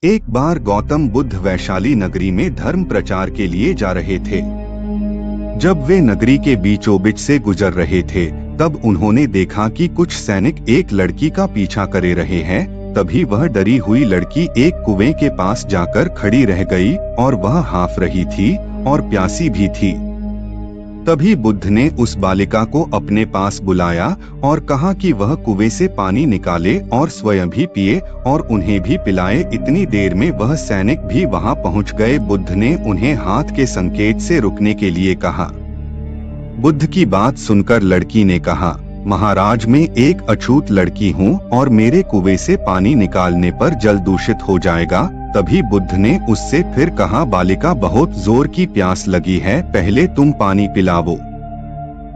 एक बार गौतम बुद्ध वैशाली नगरी में धर्म प्रचार के लिए जा रहे थे। जब वे नगरी के बीचों बीच से गुजर रहे थे, तब उन्होंने देखा कि कुछ सैनिक एक लड़की का पीछा करे रहे हैं। तभी वह डरी हुई लड़की एक कुएं के पास जाकर खड़ी रह गई और वह हाँफ रही थी और प्यासी भी थी। तभी बुद्ध ने उस बालिका को अपने पास बुलाया और कहा कि वह कुएं से पानी निकाले और स्वयं भी पिए और उन्हें भी पिलाए। इतनी देर में वह सैनिक भी वहां पहुंच गए। बुद्ध ने उन्हें हाथ के संकेत से रुकने के लिए कहा। बुद्ध की बात सुनकर लड़की ने कहा, महाराज, मैं एक अछूत लड़की हूँ और मेरे कुएं से पानी निकालने पर जल दूषित हो जाएगा। तभी बुद्ध ने उससे फिर कहा, बालिका, बहुत जोर की प्यास लगी है, पहले तुम पानी पिलाओ।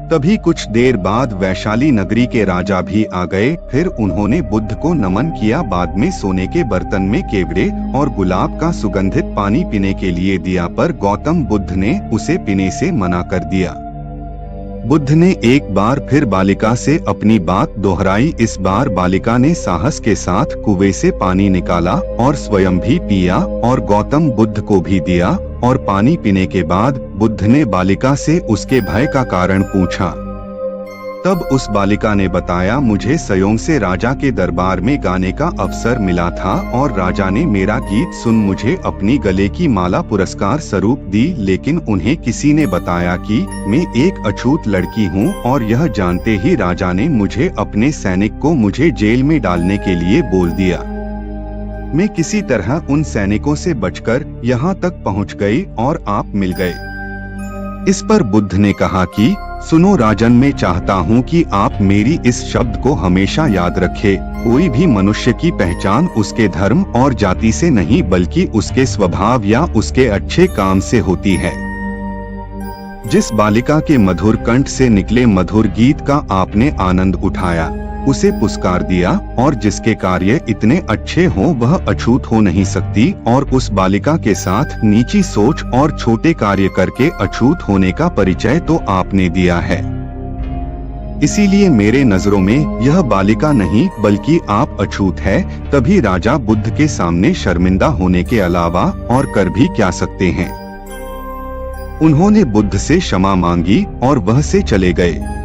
तभी कुछ देर बाद वैशाली नगरी के राजा भी आ गए। फिर उन्होंने बुद्ध को नमन किया। बाद में सोने के बर्तन में केवड़े और गुलाब का सुगंधित पानी पीने के लिए दिया, पर गौतम बुद्ध ने उसे पीने से मना कर दिया। बुद्ध ने एक बार फिर बालिका से अपनी बात दोहराई। इस बार बालिका ने साहस के साथ कुएं से पानी निकाला और स्वयं भी पिया और गौतम बुद्ध को भी दिया। और पानी पीने के बाद बुद्ध ने बालिका से उसके भय का कारण पूछा। तब उस बालिका ने बताया, मुझे स्वयं से राजा के दरबार में गाने का अवसर मिला था और राजा ने मेरा गीत सुन मुझे अपनी गले की माला पुरस्कार स्वरूप दी। लेकिन उन्हें किसी ने बताया कि मैं एक अछूत लड़की हूँ और यह जानते ही राजा ने मुझे अपने सैनिक को मुझे जेल में डालने के लिए बोल दिया। मैं किसी तरह उन सैनिकों से बचकर यहाँ तक पहुँच गई और आप मिल गए। इस पर बुद्ध ने कहा कि सुनो राजन, मैं चाहता हूँ कि आप मेरी इस शब्द को हमेशा याद रखें। कोई भी मनुष्य की पहचान उसके धर्म और जाति से नहीं, बल्कि उसके स्वभाव या उसके अच्छे काम से होती है। जिस बालिका के मधुर कंठ से निकले मधुर गीत का आपने आनंद उठाया, उसे पुरस्कार दिया, और जिसके कार्य इतने अच्छे हों वह अछूत हो नहीं सकती। और उस बालिका के साथ नीची सोच और छोटे कार्य करके अछूत होने का परिचय तो आपने दिया है। इसीलिए मेरे नजरों में यह बालिका नहीं बल्कि आप अछूत है। तभी राजा बुद्ध के सामने शर्मिंदा होने के अलावा और कर भी क्या सकते हैं। उन्होंने बुद्ध से क्षमा मांगी और वह से चले गए।